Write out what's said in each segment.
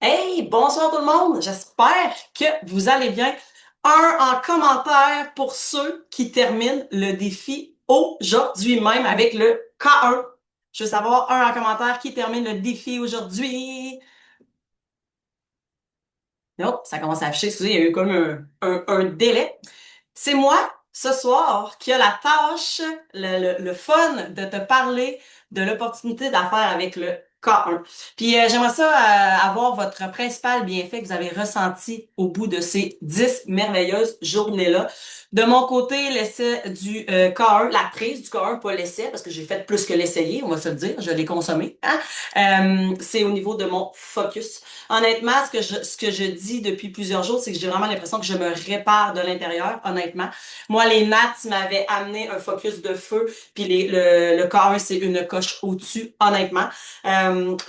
Hey, bonsoir tout le monde. J'espère que vous allez bien. Un en commentaire pour ceux qui terminent le défi aujourd'hui même avec le K1. Je veux savoir un en commentaire qui termine le défi aujourd'hui. Non, ça commence à afficher. Excusez, il y a eu comme un délai. C'est moi, ce soir, qui a la tâche, le fun de te parler de l'opportunité d'affaires avec le K1. Puis j'aimerais ça avoir votre principal bienfait que vous avez ressenti au bout de ces 10 merveilleuses journées-là. De mon côté, l'essai du K1, la prise du K1, pas l'essai, parce que j'ai fait plus que l'essayer, on va se le dire, je l'ai consommé. Hein? C'est au niveau de mon focus. Honnêtement, ce que je dis depuis plusieurs jours, c'est que j'ai vraiment l'impression que je me répare de l'intérieur, honnêtement. Moi, les maths m'avaient amené un focus de feu, puis le K1, c'est une coche au-dessus, honnêtement.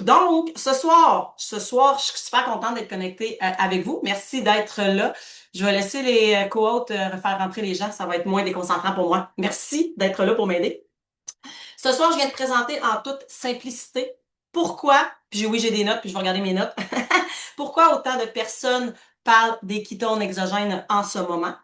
Donc, ce soir, je suis super contente d'être connectée avec vous. Merci d'être là. Je vais laisser les co-hôtes faire rentrer les gens. Ça va être moins déconcentrant pour moi. Merci d'être là pour m'aider. Ce soir, je viens de présenter en toute simplicité pourquoi, puis oui, j'ai des notes, puis je vais regarder mes notes. Pourquoi autant de personnes parlent des ketones exogènes en ce moment?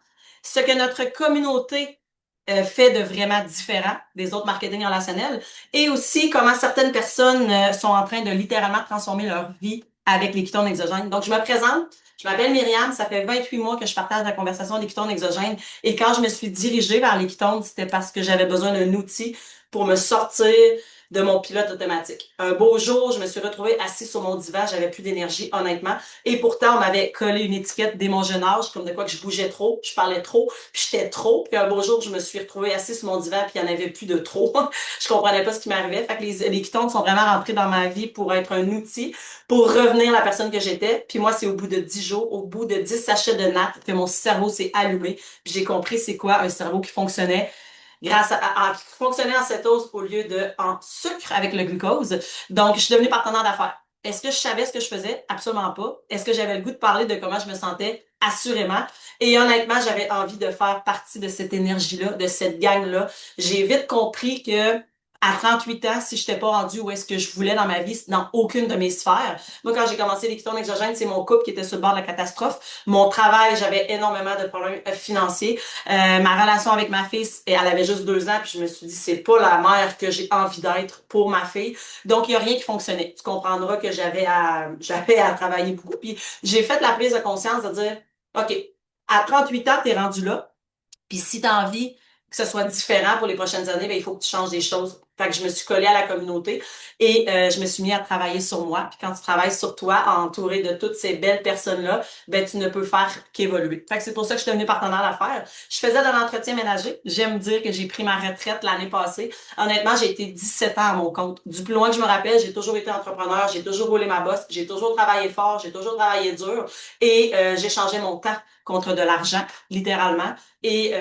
Ce que notre communauté fait de vraiment différent des autres marketing relationnels et aussi comment certaines personnes sont en train de littéralement transformer leur vie avec les ketones exogènes. Donc, je me présente. Je m'appelle Myriam, ça fait 28 mois que je partage la conversation des ketones exogènes et quand je me suis dirigée vers les ketones, c'était parce que j'avais besoin d'un outil pour me sortir de mon pilote automatique. Un beau jour, je me suis retrouvée assise sur mon divan, j'avais plus d'énergie, honnêtement. Et pourtant, on m'avait collé une étiquette dès mon jeune âge, comme de quoi que je bougeais trop, je parlais trop, puis j'étais trop. Puis un beau jour, je me suis retrouvée assise sur mon divan, puis il n'y en avait plus de trop. Je comprenais pas ce qui m'arrivait. Fait que les ketones sont vraiment rentrés dans ma vie pour être un outil, pour revenir la personne que j'étais. Puis moi, c'est au bout de 10 jours, au bout de 10 sachets de nattes, que mon cerveau s'est allumé. Puis j'ai compris c'est quoi un cerveau qui fonctionnait grâce qui fonctionnait en cétose au lieu de en sucre avec le glucose. Donc, je suis devenue partenaire d'affaires. Est-ce que je savais ce que je faisais? Absolument pas. Est-ce que j'avais le goût de parler de comment je me sentais? Assurément. Et honnêtement, j'avais envie de faire partie de cette énergie-là, de cette gang-là. J'ai vite compris que à 38 ans, si je n'étais pas rendue où est-ce que je voulais dans ma vie, dans aucune de mes sphères. Moi, quand j'ai commencé les ketones exogènes, c'est mon couple qui était sur le bord de la catastrophe. Mon travail, j'avais énormément de problèmes financiers. Ma relation avec ma fille, elle avait juste 2 ans, puis je me suis dit, c'est pas la mère que j'ai envie d'être pour ma fille. Donc, il n'y a rien qui fonctionnait. Tu comprendras que j'avais à travailler beaucoup. Puis, j'ai fait la prise de conscience de dire, OK, à 38 ans, t'es rendu là. Puis si tu as envie que ce soit différent pour les prochaines années, ben, il faut que tu changes des choses. Fait que je me suis collée à la communauté et je me suis mis à travailler sur moi. Puis quand tu travailles sur toi, entouré de toutes ces belles personnes-là, ben tu ne peux faire qu'évoluer. Fait que c'est pour ça que je suis devenue partenaire d'affaires. Je faisais de l'entretien ménager. J'aime dire que j'ai pris ma retraite l'année passée. Honnêtement, j'ai été 17 ans à mon compte. Du plus loin que je me rappelle, j'ai toujours été entrepreneur, j'ai toujours roulé ma bosse, j'ai toujours travaillé fort, j'ai toujours travaillé dur et j'ai changé mon temps contre de l'argent, littéralement. Et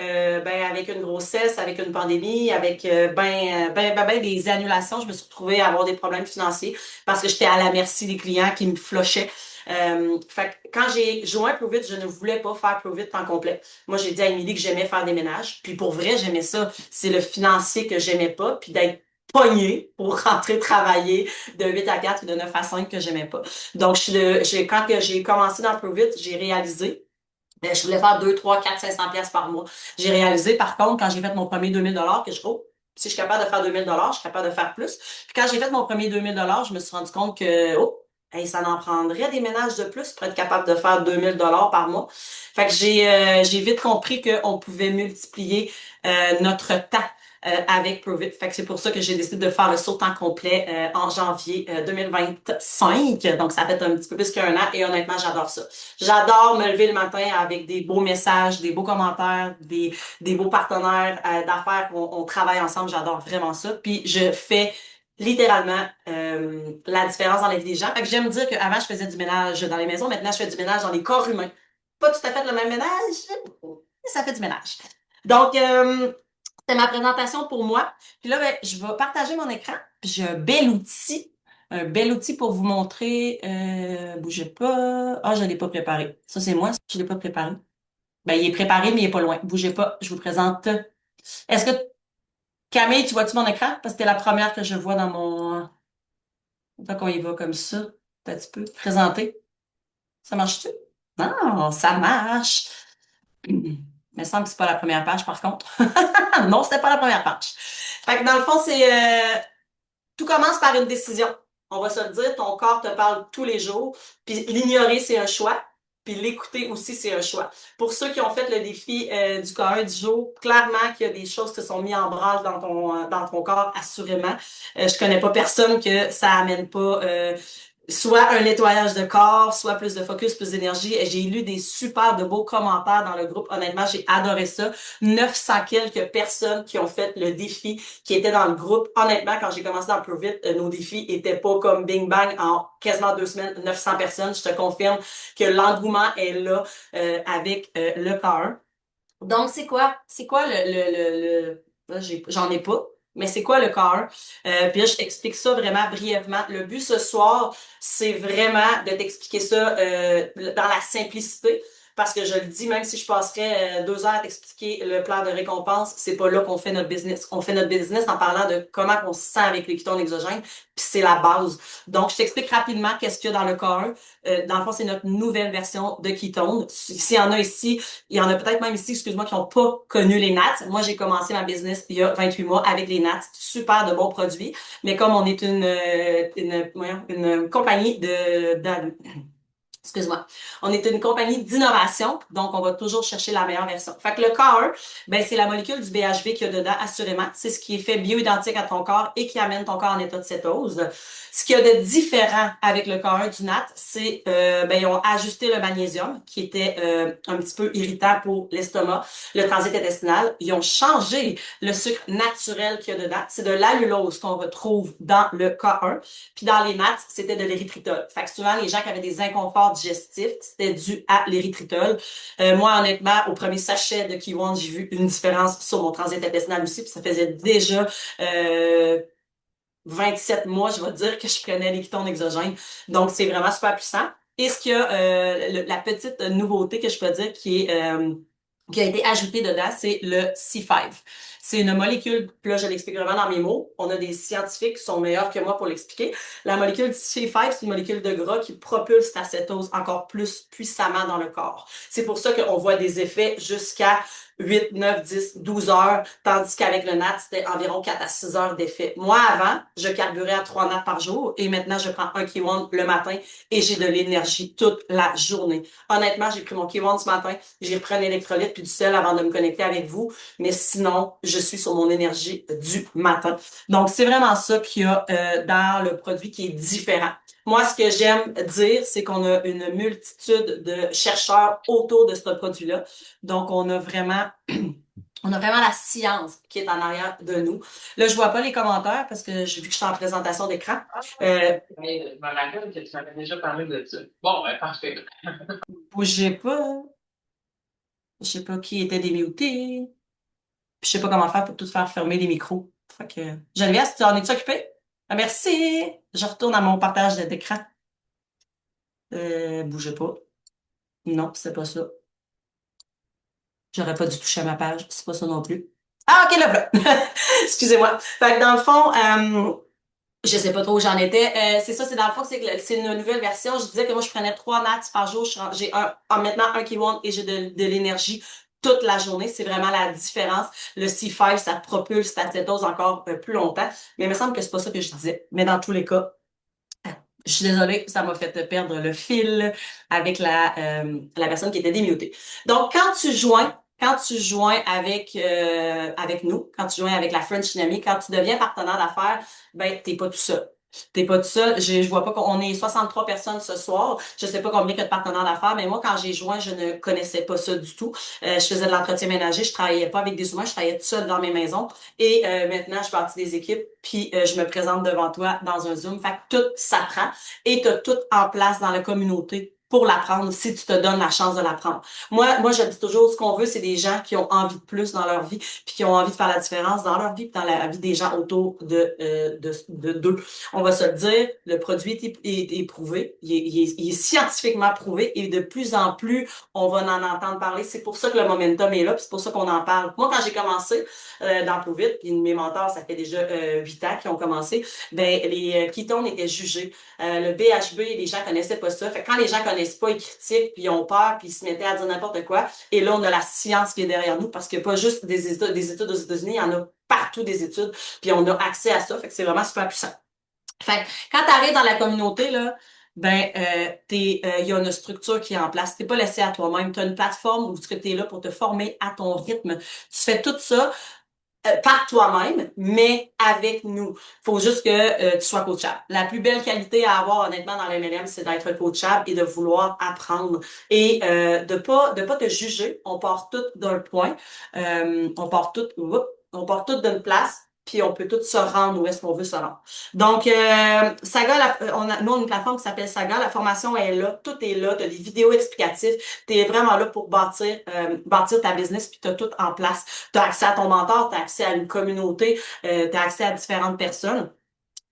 ben avec une grossesse, avec une pandémie, avec ben des annulations, je me suis retrouvée à avoir des problèmes financiers parce que j'étais à la merci des clients qui me flushaient. Fait que quand j'ai joint Prove It, je ne voulais pas faire Prove It temps complet. Moi, j'ai dit à Émilie que j'aimais faire des ménages. Puis pour vrai, j'aimais ça. C'est le financier que j'aimais pas. Puis d'être pognée pour rentrer travailler de 8 à 4 ou de 9 à 5 que j'aimais pas. Donc, quand que j'ai commencé dans Prove It, j'ai réalisé je voulais faire 2, 3, 4, 500 pièces par mois. J'ai réalisé, par contre, quand j'ai fait mon premier 2000 que si je suis capable de faire 2000 je suis capable de faire plus. Puis quand j'ai fait mon premier 2000 je me suis rendu compte que, hey, ça en prendrait des ménages de plus pour être capable de faire 2000 par mois. Fait que j'ai vite compris qu'on pouvait multiplier notre temps avec Provit. Fait que c'est pour ça que j'ai décidé de faire le saut temps complet en janvier 2025. Donc, ça fait un petit peu plus qu'un an et honnêtement, j'adore ça. J'adore me lever le matin avec des beaux messages, des beaux commentaires, des beaux partenaires d'affaires. On travaille ensemble. J'adore vraiment ça. Puis, je fais littéralement la différence dans la vie des gens. Fait que j'aime dire qu'avant, je faisais du ménage dans les maisons. Maintenant, je fais du ménage dans les corps humains. Pas tout à fait le même ménage, mais ça fait du ménage. Donc, c'était ma présentation pour moi. Puis là, ben, je vais partager mon écran. Puis j'ai un bel outil pour vous montrer. Bougez pas. Ah, je l'ai pas préparé. Ça, c'est moi, je l'ai pas préparé. Ben, il est préparé, mais il est pas loin. Bougez pas. Je vous présente. Est-ce que Camille, tu vois-tu mon écran? Parce que c'était la première que je vois dans mon. Tant qu'on y va comme ça. Un petit peu. Présenter. Ça marche-tu? Non, ça marche. Il me semble que c'est pas la première page, par contre. Non, c'était pas la première page. Fait que dans le fond, tout commence par une décision. On va se le dire, ton corps te parle tous les jours, puis l'ignorer, c'est un choix, puis l'écouter aussi, c'est un choix. Pour ceux qui ont fait le défi du corps 1 du jour, clairement qu'il y a des choses qui se sont mises en branle dans ton corps, assurément. Je connais pas personne que ça amène pas soit un nettoyage de corps, soit plus de focus, plus d'énergie. Et j'ai lu des super de beaux commentaires dans le groupe. Honnêtement, j'ai adoré ça. 900 quelques personnes qui ont fait le défi, qui étaient dans le groupe. Honnêtement, quand j'ai commencé dans Prove It, nos défis étaient pas comme Bing Bang en quasiment 2 semaines, 900 personnes. Je te confirme que l'engouement est là avec le corps. Donc, c'est quoi? C'est quoi là, j'en ai pas, mais c'est quoi le car? Puis là, je t'explique ça vraiment brièvement. Le but ce soir, c'est vraiment de t'expliquer ça dans la simplicité. Parce que je le dis, même si je passerais 2 heures à t'expliquer le plan de récompense, c'est pas là qu'on fait notre business. On fait notre business en parlant de comment on se sent avec les ketones exogènes, puis c'est la base. Donc, je t'explique rapidement qu'est-ce qu'il y a dans le car. Dans le fond, c'est notre nouvelle version de ketone. S'il y en a ici, il y en a peut-être même ici, excuse-moi, qui n'ont pas connu les nattes. Moi, j'ai commencé ma business il y a 28 mois avec les nattes. Super de bons produits. Mais comme on est une compagnie excuse-moi. On est une compagnie d'innovation, donc on va toujours chercher la meilleure version. Fait que le CAR, ben, c'est la molécule du BHB qu'il y a dedans, assurément. C'est ce qui est fait bioidentique à ton corps et qui amène ton corps en état de cétose. Ce qu'il y a de différent avec le CAR du NAT, c'est ben, ils ont ajusté le magnésium, qui était un petit peu irritant pour l'estomac, le transit intestinal. Ils ont changé le sucre naturel qu'il y a dedans. C'est de l'allulose qu'on retrouve dans le K1. Puis dans les nattes, c'était de l'érythritol. Fait que souvent, les gens qui avaient des inconforts digestifs, c'était dû à l'érythritol. Moi, honnêtement, au premier sachet de Kiwon, j'ai vu une différence sur mon transit intestinal aussi. Puis ça faisait déjà 27 mois, je vais dire, que je prenais les ketones exogènes. Donc, c'est vraiment super puissant. Et ce qu'il y a, la petite nouveauté que je peux dire qui a été ajoutée dedans, c'est le C5. C'est une molécule, puis là, je l'explique vraiment dans mes mots. On a des scientifiques qui sont meilleurs que moi pour l'expliquer. La molécule C5, c'est une molécule de gras qui propulse ta cétose encore plus puissamment dans le corps. C'est pour ça qu'on voit des effets jusqu'à 8, 9, 10, 12 heures, tandis qu'avec le NAT, c'était environ 4 à 6 heures d'effet. Moi, avant, je carburais à 3 NAT par jour et maintenant, je prends un K1 le matin et j'ai de l'énergie toute la journée. Honnêtement, j'ai pris mon K1 ce matin, j'ai repris un électrolyte puis du sel avant de me connecter avec vous, mais sinon, je suis sur mon énergie du matin. Donc, c'est vraiment ça qu'il y a dans le produit qui est différent. Moi, ce que j'aime dire, c'est qu'on a une multitude de chercheurs autour de ce produit-là. Donc, on a vraiment la science qui est en arrière de nous. Là, je vois pas les commentaires parce que j'ai vu que je suis en présentation d'écran. Mais je me rappelle que tu m'avais déjà parlé de ça. Bon, ben, parfait. Bougez pas. Je sais pas qui était démuté. Puis je sais pas comment faire pour tout faire fermer les micros. Fait que, Geneviève, tu en es-tu occupée? Ah, merci. Je retourne à mon partage d'écran. Bougez pas. Non, c'est pas ça. J'aurais pas dû toucher à ma page. C'est pas ça non plus. Ah, ok, là, voilà. Excusez-moi. Fait que dans le fond, je sais pas trop où j'en étais. C'est ça, c'est dans le fond, c'est une nouvelle version. Je disais que moi, je prenais 3 nats par jour. J'ai maintenant un K1 et j'ai de l'énergie toute la journée. C'est vraiment la différence. Le C5, ça propulse ta cétose encore plus longtemps. Mais il me semble que c'est pas ça que je disais. Mais dans tous les cas, je suis désolée, ça m'a fait perdre le fil avec la personne qui était démutée. Donc, quand tu joins avec nous, quand tu joins avec la French Dynamic, quand tu deviens partenaire d'affaires, ben, t'es pas tout seul. T'es pas tout seul. Je vois pas qu'on est 63 personnes ce soir. Je sais pas combien il y a de partenaires d'affaires, mais moi, quand j'ai joint, je ne connaissais pas ça du tout. Je faisais de l'entretien ménager. Je travaillais pas avec des humains. Je travaillais toute seule dans mes maisons. Et maintenant, je fais partie des équipes, puis je me présente devant toi dans un Zoom. Fait que tout s'apprend et tu as tout en place dans la communauté pour l'apprendre si tu te donnes la chance de l'apprendre. Moi, je dis toujours, ce qu'on veut, c'est des gens qui ont envie de plus dans leur vie, puis qui ont envie de faire la différence dans leur vie, puis dans la vie des gens autour d'eux. On va se le dire, le produit est prouvé, il est scientifiquement prouvé, et de plus en plus, on va en entendre parler. C'est pour ça que le momentum est là, puis c'est pour ça qu'on en parle. Moi, quand j'ai commencé dans Provit, puis mes mentors, ça fait déjà 8 ans qu'ils ont commencé, ben les ketones étaient jugés. Le BHB, les gens connaissaient pas ça. Fait que quand les gens connaissent connaissent pas, ils critiquent, puis ils ont peur, puis ils se mettaient à dire n'importe quoi. Et là, on a la science qui est derrière nous, parce qu'il n'y a pas juste des études aux États-Unis, il y en a partout des études, puis on a accès à ça, fait que c'est vraiment super puissant. Fait que quand tu arrives dans la communauté, là, il y a une structure qui est en place. T'es pas laissé à toi-même. Tu as une plateforme où tu es là pour te former à ton rythme. Tu fais tout ça par toi-même, mais avec nous. Faut juste que tu sois coachable. La plus belle qualité à avoir, honnêtement, dans le MLM, c'est d'être coachable et de vouloir apprendre et de pas te juger. On part tout d'un point. On part tout d'une place. Puis on peut tout se rendre où est-ce qu'on veut se rendre. Donc, Saga, nous, on a une plateforme qui s'appelle Saga. La formation est là, tout est là. Tu as des vidéos explicatives. Tu es vraiment là pour bâtir ta business, puis tu as tout en place. Tu as accès à ton mentor, tu as accès à une communauté, tu as accès à différentes personnes.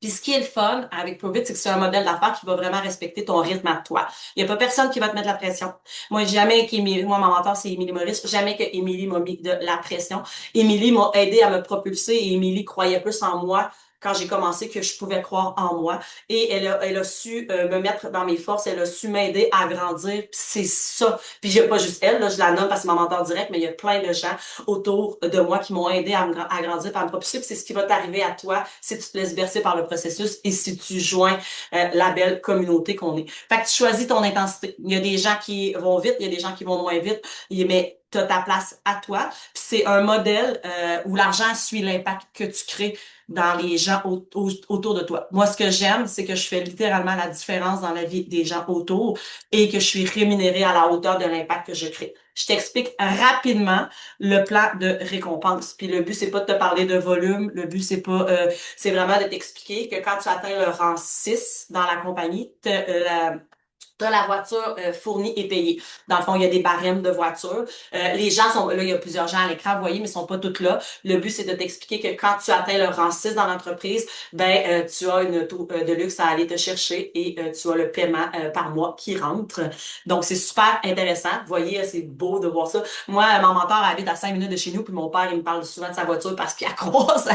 Puis ce qui est le fun avec Provit, c'est que c'est un modèle d'affaires qui va vraiment respecter ton rythme à toi. Il n'y a pas personne qui va te mettre la pression. Moi, ma mentor, c'est Émilie Maurice. Jamais que Émilie m'a mis de la pression. Émilie m'a aidé à me propulser et Émilie croyait plus en moi quand j'ai commencé que je pouvais croire en moi. Et elle a su me mettre dans mes forces, elle a su m'aider à grandir. Puis c'est ça. Puis j'ai pas juste elle, là, je la nomme parce que c'est ma mentor direct, mais il y a plein de gens autour de moi qui m'ont aidé à grandir, à me propulser. Puis c'est ce qui va t'arriver à toi si tu te laisses bercer par le processus et si tu joins la belle communauté qu'on est. Fait que tu choisis ton intensité. Il y a des gens qui vont vite, il y a des gens qui vont moins vite, mais tu as ta place à toi. Puis c'est un modèle où l'argent suit l'impact que tu crées dans les gens autour de toi. Moi, ce que j'aime, c'est que je fais littéralement la différence dans la vie des gens autour et que je suis rémunérée à la hauteur de l'impact que je crée. Je t'explique rapidement le plan de récompense. Puis le but, c'est pas de te parler de volume. Le but, c'est vraiment de t'expliquer que quand tu atteins le rang 6 dans la compagnie, t'as la voiture fournie et payée. Dans le fond, il y a des barèmes de voitures. Les gens sont là, il y a plusieurs gens à l'écran, vous voyez, mais ils sont pas tous là. Le but, c'est de t'expliquer que quand tu atteins le rang 6 dans l'entreprise, tu as une auto de luxe à aller te chercher et tu as le paiement par mois qui rentre. Donc, c'est super intéressant. Vous voyez, c'est beau de voir ça. Moi, mon mentor habite à 5 minutes de chez nous, puis mon père, il me parle souvent de sa voiture parce qu'il a croise.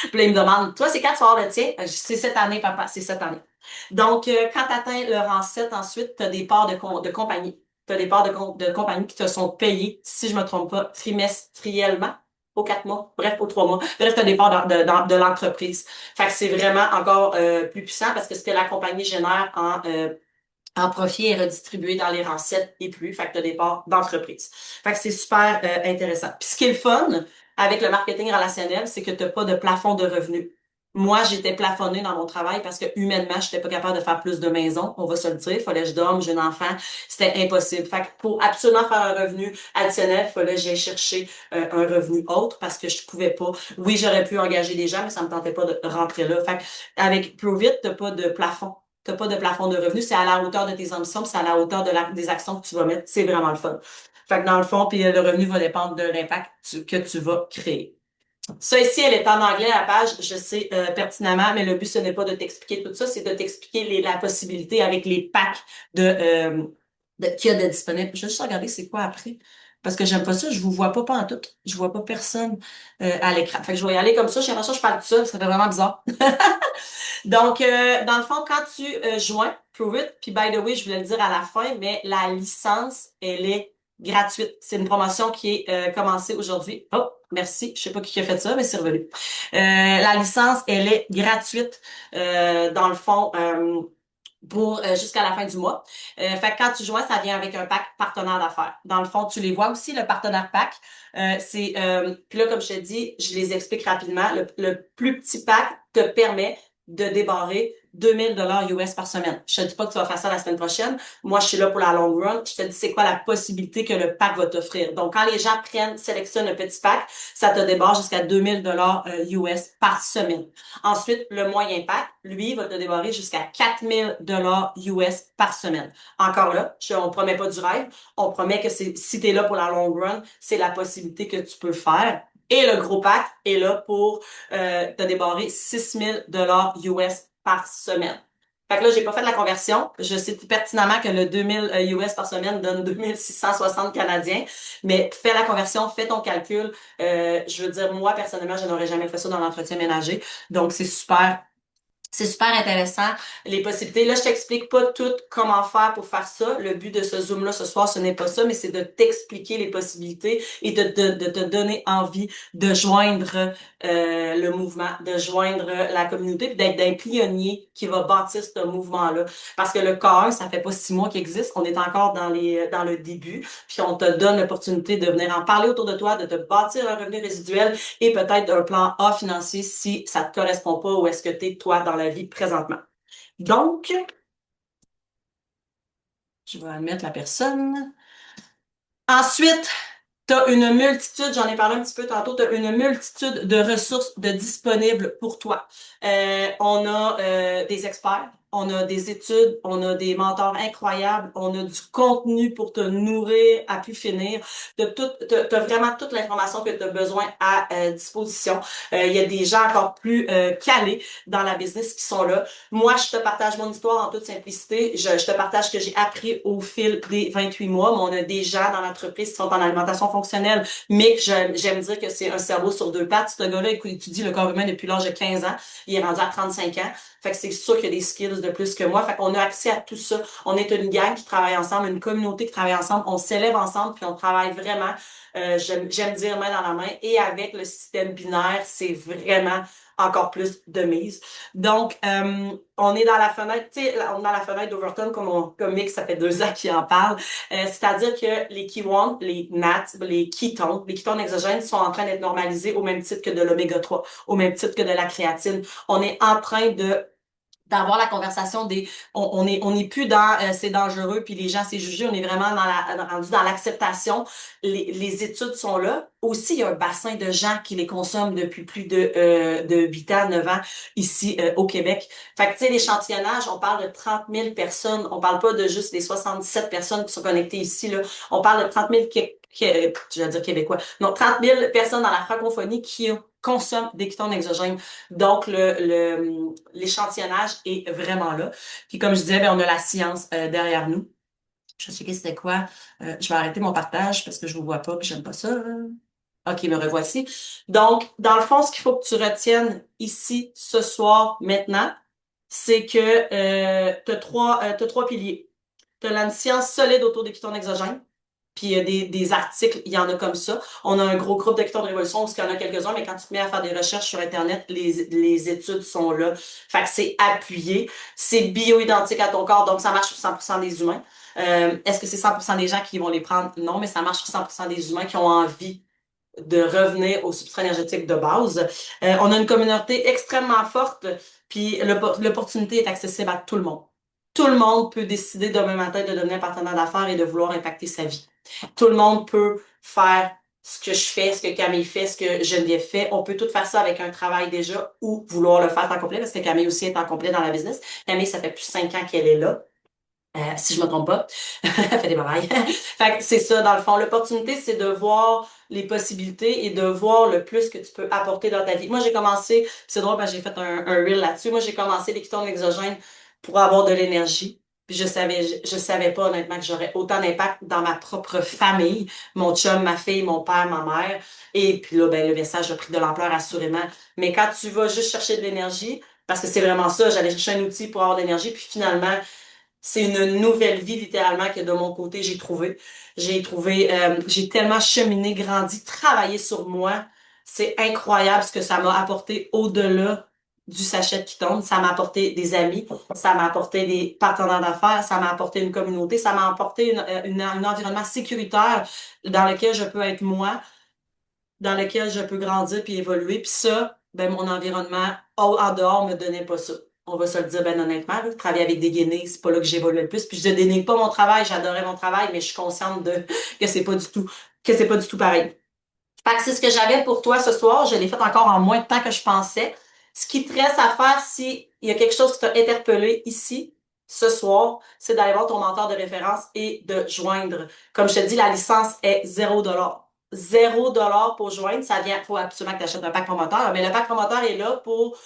Puis là, il me demande, toi, c'est quand tu vas avoir le tien? Je dis, c'est cette année, papa, c'est cette année. Donc, quand tu atteins le rang 7, ensuite, tu as des parts de compagnie. Tu as des parts de compagnie qui te sont payées, si je me trompe pas, trimestriellement, aux 4 mois, bref, aux 3 mois. Bref, tu as des parts de l'entreprise. Fait que c'est vraiment encore plus puissant parce que ce que la compagnie génère en profit est redistribué dans les rangs 7 et plus. Fait que tu as des parts d'entreprise. Fait que c'est super intéressant. Puis ce qui est le fun avec le marketing relationnel, c'est que tu n'as pas de plafond de revenus. Moi, j'étais plafonnée dans mon travail parce que humainement, je n'étais pas capable de faire plus de maisons, on va se le dire. Il fallait que je dorme, j'ai un enfant, c'était impossible. Fait que pour absolument faire un revenu additionnel, il fallait que j'aille chercher un revenu autre parce que je pouvais pas. Oui, j'aurais pu engager des gens, mais ça me tentait pas de rentrer là. Fait que avec Provit, t'as pas de plafond. T'as pas de plafond de revenus, c'est à la hauteur de tes ambitions, puis c'est à la hauteur des actions que tu vas mettre. C'est vraiment le fun. Fait que dans le fond, puis le revenu va dépendre de l'impact que tu vas créer. Ça ici, elle est en anglais, la page, je sais pertinemment, mais le but, ce n'est pas de t'expliquer tout ça, c'est de t'expliquer la possibilité avec les packs qu'il y a de disponibles. Je vais juste regarder c'est quoi après. Parce que j'aime pas ça, je vous vois pas en tout. Je vois pas personne à l'écran. Fait que je vais y aller comme ça. J'ai l'impression que je parle tout seul, ça fait vraiment bizarre. Donc, dans le fond, quand tu joins Prove It, puis by the way, je voulais le dire à la fin, mais la licence, elle est gratuite. C'est une promotion qui est commencée aujourd'hui. Oh, merci. Je sais pas qui a fait ça, mais c'est revenu. La licence, elle est gratuite. Dans le fond, pour jusqu'à la fin du mois. Fait que quand tu joins, ça vient avec un pack partenaire d'affaires. Dans le fond, tu les vois aussi, le partenaire pack. Puis là, comme je te dis, je les explique rapidement. Le plus petit pack te permet de débarrer 2000 $ US par semaine. Je te dis pas que tu vas faire ça la semaine prochaine. Moi, je suis là pour la long run. Je te dis c'est quoi la possibilité que le pack va t'offrir. Donc, quand les gens sélectionnent un petit pack, ça te débarre jusqu'à 2000 $ US par semaine. Ensuite, le moyen pack, lui, va te débarrer jusqu'à 4000 $ US par semaine. Encore là, on promet pas du rêve. On promet que si tu es là pour la long run, c'est la possibilité que tu peux faire. Et le gros pack est là pour te débarrer 6000 $ US par semaine. Fait que là, j'ai pas fait la conversion. Je sais pertinemment que le 2000 US par semaine donne 2660 Canadiens, mais fais la conversion, fais ton calcul. Je veux dire, moi, personnellement, je n'aurais jamais fait ça dans l'entretien ménager. Donc, c'est super C'est super intéressant, les possibilités. Là, je t'explique pas tout comment faire pour faire ça. Le but de ce Zoom-là ce soir, ce n'est pas ça, mais c'est de t'expliquer les possibilités et de te donner envie de joindre le mouvement, de joindre la communauté, puis d'être un pionnier qui va bâtir ce mouvement-là. Parce que le K1, ça fait pas 6 mois qu'il existe, on est encore dans le début, puis on te donne l'opportunité de venir en parler autour de toi, de te bâtir un revenu résiduel et peut-être un plan A financier si ça te correspond pas ou est-ce que tu es toi dans la vie présentement. Donc, je vais admettre la personne. Ensuite, tu as une multitude, j'en ai parlé un petit peu tantôt, tu as une multitude de ressources disponibles pour toi. On a des experts, on a des études, on a des mentors incroyables, on a du contenu pour te nourrir à pu finir. T'as vraiment toute l'information que tu as besoin à disposition. Il y a des gens encore plus calés dans la business qui sont là. Moi, je te partage mon histoire en toute simplicité. Je te partage ce que j'ai appris au fil des 28 mois. Mais on a des gens dans l'entreprise qui sont en alimentation fonctionnelle, mais j'aime dire que c'est un cerveau sur 2 pattes. Ce gars-là, écoute, étudie le corps humain depuis l'âge de 15 ans. Il est rendu à 35 ans. Fait que c'est sûr qu'il y a des skills de plus que moi. Fait qu'on a accès à tout ça. On est une gang qui travaille ensemble, une communauté qui travaille ensemble. On s'élève ensemble, puis on travaille vraiment, j'aime dire main dans la main. Et avec le système binaire, c'est vraiment encore plus de mise. Donc, on est dans la fenêtre, tu sais, on est dans la fenêtre d'Overton comme Mick, ça fait 2 ans qu'il en parle. C'est-à-dire que les K1, les NAT, les ketones exogènes sont en train d'être normalisés au même titre que de l'oméga 3, au même titre que de la créatine. On est en train d'avoir la conversation des on est plus dans c'est dangereux puis les gens c'est jugé, on est vraiment rendu dans l'acceptation. Les études sont là aussi, il y a un bassin de gens qui les consomment depuis plus de 8 ans 9 ans ici au Québec. Fait que tu sais, l'échantillonnage, on parle de 30 000 personnes, on parle pas de juste les 77 personnes qui sont connectées ici là, on parle de 30 000 je vais dire québécois, non, 30 000 personnes dans la francophonie qui consomment des ketones exogènes. Donc, l'échantillonnage est vraiment là. Puis comme je disais, ben, on a la science derrière nous. Je vais checker c'était quoi. Je vais arrêter mon partage parce que je vous vois pas, puis j'aime pas ça. OK, me revoici. Donc, dans le fond, ce qu'il faut que tu retiennes ici, ce soir, maintenant, c'est que t'as trois piliers. Tu as la science solide autour des ketones exogènes. Puis des articles, il y en a comme ça. On a un gros groupe de Ketone Révolution, parce qu'il y en a quelques-uns, mais quand tu te mets à faire des recherches sur Internet, les études sont là. Fait que c'est appuyé. C'est bio-identique à ton corps, donc ça marche sur 100% des humains. Est-ce que c'est 100% des gens qui vont les prendre? Non, mais ça marche sur 100% des humains qui ont envie de revenir au substrat énergétique de base. On a une communauté extrêmement forte, puis l'opportunité est accessible à tout le monde. Tout le monde peut décider demain matin de devenir partenaire d'affaires et de vouloir impacter sa vie. Tout le monde peut faire ce que je fais, ce que Camille fait, ce que Geneviève fait. On peut tout faire ça avec un travail déjà ou vouloir le faire en complet parce que Camille aussi est en complet dans la business. Camille, ça fait plus de 5 ans qu'elle est là. Si je me trompe pas, elle fait des babayes. Fait que c'est ça, dans le fond. L'opportunité, c'est de voir les possibilités et de voir le plus que tu peux apporter dans ta vie. Moi, j'ai commencé, c'est drôle parce que j'ai fait un reel là-dessus. Moi, j'ai commencé les ketones exogènes pour avoir de l'énergie. Puis je savais pas honnêtement que j'aurais autant d'impact dans ma propre famille, mon chum, ma fille, mon père, ma mère. Et puis là, ben, le message a pris de l'ampleur assurément. Mais quand tu vas juste chercher de l'énergie, parce que c'est vraiment ça, j'allais chercher un outil pour avoir de l'énergie, puis finalement, c'est une nouvelle vie littéralement que de mon côté j'ai tellement cheminé, grandi, travaillé sur moi. C'est incroyable ce que ça m'a apporté au-delà du sachet qui tombe. Ça m'a apporté des amis, ça m'a apporté des partenaires d'affaires, ça m'a apporté une communauté, ça m'a apporté un environnement sécuritaire dans lequel je peux être moi, dans lequel je peux grandir puis évoluer. Puis ça, ben mon environnement en dehors me donnait pas ça. On va se le dire ben honnêtement, là, travailler avec des guenilles, c'est pas là que j'évolue le plus. Puis je dénigre pas mon travail, j'adorais mon travail, mais je suis consciente de que c'est pas du tout pareil. Fait que c'est ce que j'avais pour toi ce soir. Je l'ai fait encore en moins de temps que je pensais. Ce qui te reste à faire, si il y a quelque chose qui t'a interpellé ici, ce soir, c'est d'aller voir ton mentor de référence et de joindre. Comme je te dis, la licence est 0 $. 0 $ pour joindre. Ça vient, faut absolument que tu achètes un pack promoteur, mais le pack promoteur est là pour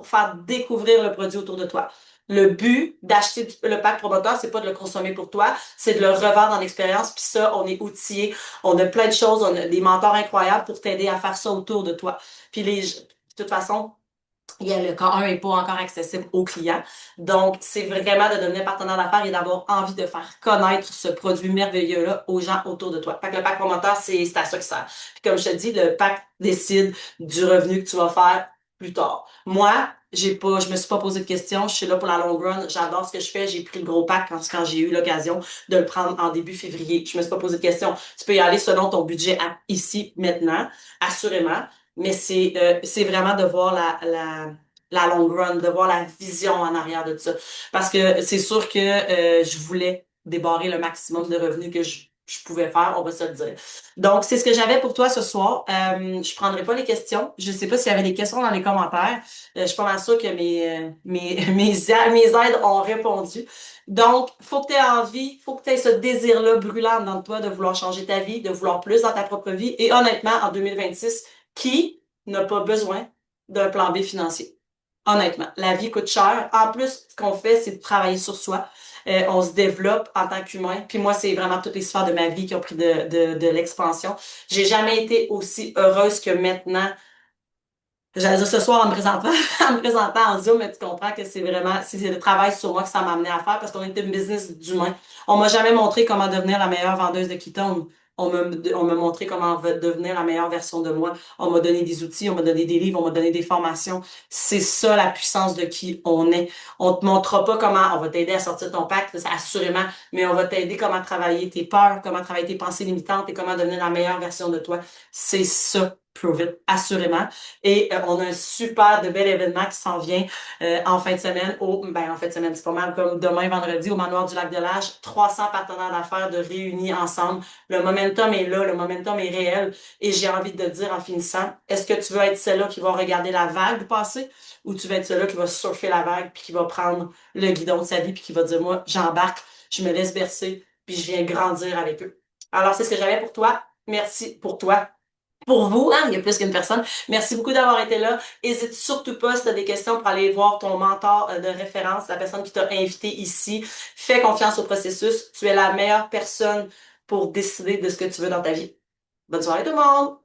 faire découvrir le produit autour de toi. Le but d'acheter le pack promoteur, c'est pas de le consommer pour toi, c'est de le revendre en expérience. Puis ça, on est outillé, on a plein de choses, on a des mentors incroyables pour t'aider à faire ça autour de toi. Puis de toute façon, Le cas 1 n'est pas encore accessible aux clients. Donc, c'est vraiment de devenir partenaire d'affaires et d'avoir envie de faire connaître ce produit merveilleux-là aux gens autour de toi. Fait que le pack promoteur, c'est à ça que ça sert. Puis comme je te dis, le pack décide du revenu que tu vas faire plus tard. Moi, je me suis pas posé de questions. Je suis là pour la long run. J'adore ce que je fais. J'ai pris le gros pack quand j'ai eu l'occasion de le prendre en début février. Je me suis pas posé de questions. Tu peux y aller selon ton budget ici, maintenant, assurément. Mais c'est vraiment de voir la long run, de voir la vision en arrière de ça. Parce que c'est sûr que je voulais débarrer le maximum de revenus que je pouvais faire, on va se le dire. Donc, c'est ce que j'avais pour toi ce soir. Je prendrai pas les questions. Je sais pas s'il y avait des questions dans les commentaires. Je suis pas mal sûre que mes aides ont répondu. Donc, faut que tu aies envie, faut que tu aies ce désir-là brûlant dans toi de vouloir changer ta vie, de vouloir plus dans ta propre vie. Et honnêtement, en 2026, qui n'a pas besoin d'un plan B financier? Honnêtement, la vie coûte cher. En plus, ce qu'on fait, c'est de travailler sur soi. On se développe en tant qu'humain. Puis moi, c'est vraiment toutes les sphères de ma vie qui ont pris de l'expansion. J'ai jamais été aussi heureuse que maintenant. J'allais dire ce soir en me présentant, en me présentant en Zoom, mais tu comprends que c'est le travail sur moi que ça m'a amené à faire parce qu'on était une business d'humain. On m'a jamais montré comment devenir la meilleure vendeuse de Keystone. On m'a montré comment devenir la meilleure version de moi. On m'a donné des outils, on m'a donné des livres, on m'a donné des formations. C'est ça la puissance de qui on est. On te montrera pas comment, on va t'aider à sortir de ton pacte, ça, assurément, mais on va t'aider comment travailler tes peurs, comment travailler tes pensées limitantes et comment devenir la meilleure version de toi. C'est ça, Prove It, assurément. Et on a un super de bel événement qui s'en vient en fin de semaine. En fin de semaine, c'est pas mal comme demain, vendredi, au Manoir du Lac-de-Lage. 300 partenaires d'affaires de réunis ensemble. Le momentum est là, le momentum est réel. Et j'ai envie de te dire en finissant, est-ce que tu veux être celle-là qui va regarder la vague passer ou tu veux être celle-là qui va surfer la vague puis qui va prendre le guidon de sa vie puis qui va dire, moi, j'embarque, je me laisse bercer puis je viens grandir avec eux. Alors, c'est ce que j'avais pour toi. Merci pour toi pour vous, hein, il y a plus qu'une personne. Merci beaucoup d'avoir été là. Hésite surtout pas si tu as des questions pour aller voir ton mentor de référence, la personne qui t'a invité ici. Fais confiance au processus. Tu es la meilleure personne pour décider de ce que tu veux dans ta vie. Bonne soirée tout le monde!